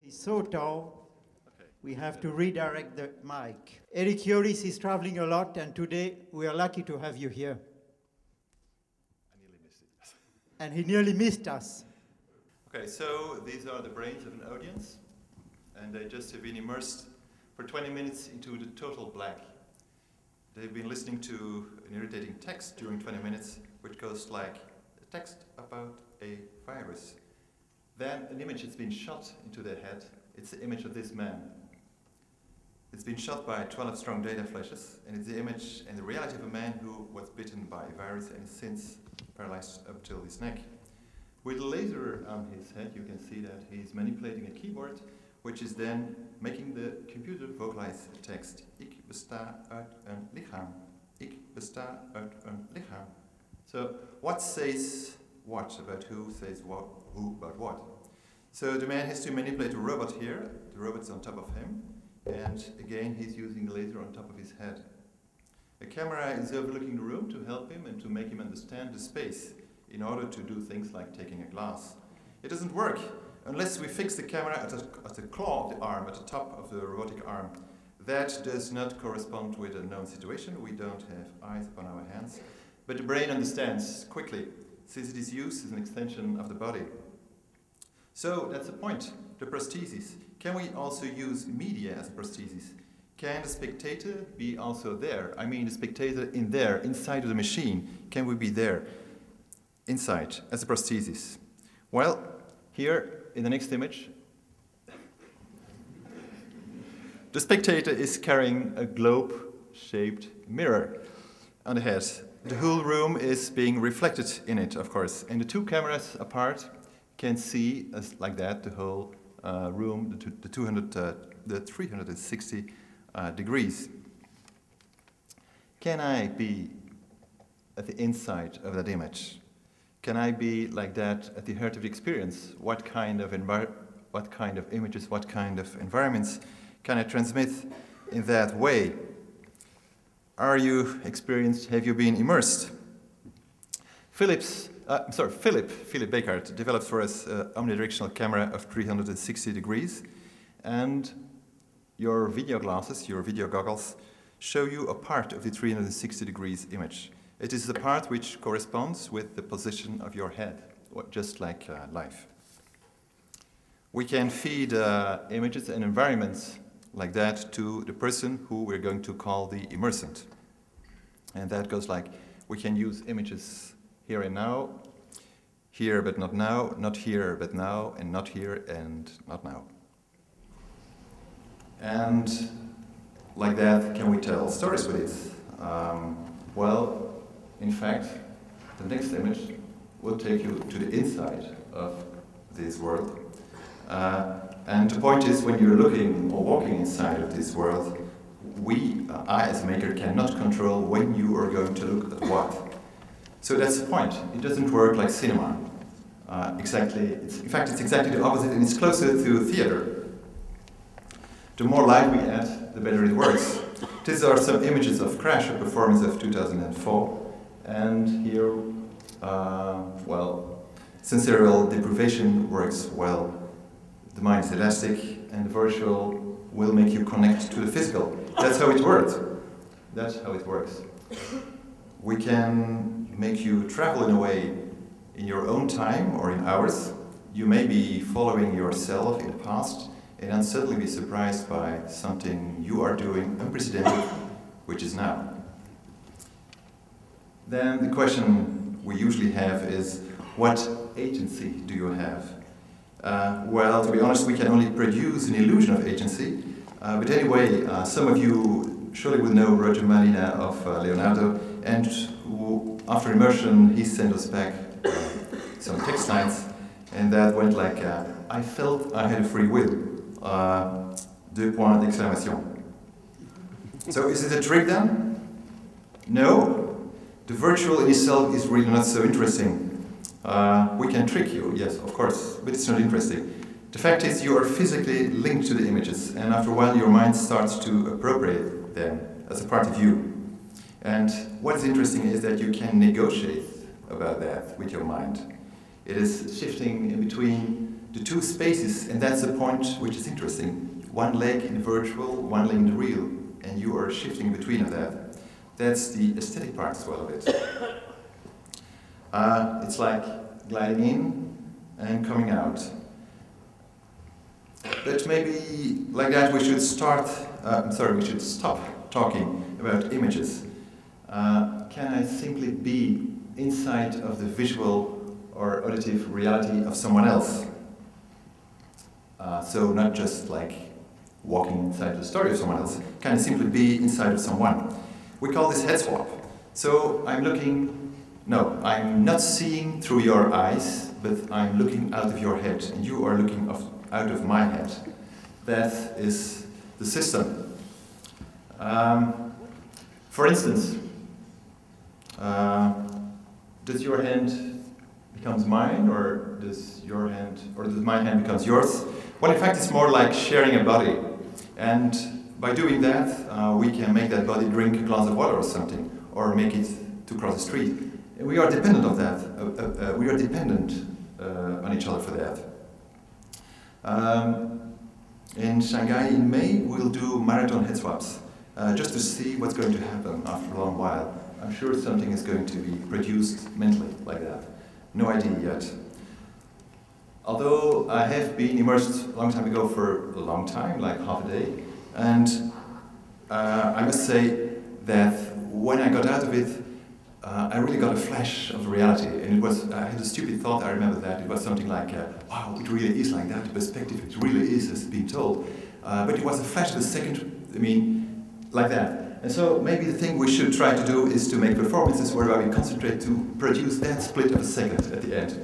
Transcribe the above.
He's so tall, we have to redirect the mic. Eric Joris is traveling a lot, and today we are lucky to have you here. I nearly missed it. And he nearly missed us. Okay, so these are the brains of an audience, and they just have been immersed for 20 minutes into the total black. They've been listening to an irritating text during 20 minutes, which goes like a text about a virus. Then an image has been shot into their head. It's the image of this man. It's been shot by 12 strong data flashes, and it's the image and the reality of a man who was bitten by a virus and is since paralyzed up till his neck. With a laser on his head, you can see that he's manipulating a keyboard, which is then making the computer vocalize the text. Ik besta uit een lichaam. Ik besta uit een lichaam. So, what says what about who says what, who about what? So the man has to manipulate a robot here. The robot's on top of him. And again, he's using a laser on top of his head. A camera is overlooking the room to help him and to make him understand the space in order to do things like taking a glass. It doesn't work unless we fix the camera at the claw of the arm, at the top of the robotic arm. That does not correspond with a known situation. We don't have eyes upon our hands. But the brain understands quickly, since it is used as an extension of the body. So that's the point, the prosthesis. Can we also use media as a prosthesis? Can the spectator be also there? I mean the spectator in there, inside of the machine. Can we be there, inside, as a prosthesis? Well, here in the next image, the spectator is carrying a globe-shaped mirror on the head. The whole room is being reflected in it, of course, and the two cameras apart can see, like that, the whole room, the 360 degrees. Can I be at the inside of that image? Can I be like that at the heart of the experience? What kind of images, what kind of environments can I transmit in that way? Are you experienced? Have you been immersed? Philip Beckert developed for us an omnidirectional camera of 360 degrees, and your video glasses, your video goggles, show you a part of the 360 degrees image. It is the part which corresponds with the position of your head, just like life. We can feed images and environments like that to the person who we're going to call the immersant. And that goes like, we can use images here and now, here but not now, not here but now, and not here and not now. And like that, can we tell stories with it? Well, in fact, the next image will take you to the inside of this world. And the point is, when you're looking or walking inside of this world, I as a maker cannot control when you are going to look at what. So that's the point. It doesn't work like cinema. In fact, it's exactly the opposite, and it's closer to theater. The more light we add, the better it works. These are some images of Crash, a performance of 2004. And here, well, sensorial deprivation works well. The mind is elastic, and the virtual will make you connect to the physical. That's how it works. That's how it works. We can make you travel in a way in your own time or in ours. You may be following yourself in the past and then suddenly be surprised by something you are doing unprecedented, which is now. Then the question we usually have is, what agency do you have? Well, to be honest, we can only produce an illusion of agency. But anyway, some of you surely will know Roger Malina of Leonardo, and who, after immersion, he sent us back some text lines, and that went like, I felt I had a free will. Deux points d'exclamation. So is it a trick then? No. The virtual in itself is really not so interesting. We can trick you, yes, of course, but it's not interesting. The fact is you are physically linked to the images, and after a while your mind starts to appropriate them as a part of you. And what is interesting is that you can negotiate about that with your mind. It is shifting in between the two spaces, and that's the point which is interesting. One leg in the virtual, one leg in the real, and you are shifting between of that. That's the aesthetic part as well of it. It's like gliding in and coming out. But maybe like that we should stop talking about images. Can I simply be inside of the visual or auditive reality of someone else? So not just like walking inside the story of someone else, can I simply be inside of someone? We call this head swap. So I'm not seeing through your eyes, but I'm looking out of your head, and you are looking out of my head. That is the system. For instance, does your hand becomes mine, or does my hand becomes yours? Well, in fact, it's more like sharing a body. And by doing that, we can make that body drink a glass of water or something, or make it to cross the street. We are dependent of that. We are dependent on each other for that. In Shanghai in May, we'll do marathon head swaps, just to see what's going to happen after a long while. I'm sure something is going to be produced mentally like that. No idea yet. Although I have been immersed a long time ago for a long time, like half a day, and I must say that when I got out of it, I really got a flash of reality, and I had a stupid thought, I remember that. It was something like, wow, it really is like that, the perspective, it really is as being told. But it was a flash of a second, like that. And so maybe the thing we should try to do is to make performances where we concentrate to produce that split of a second at the end.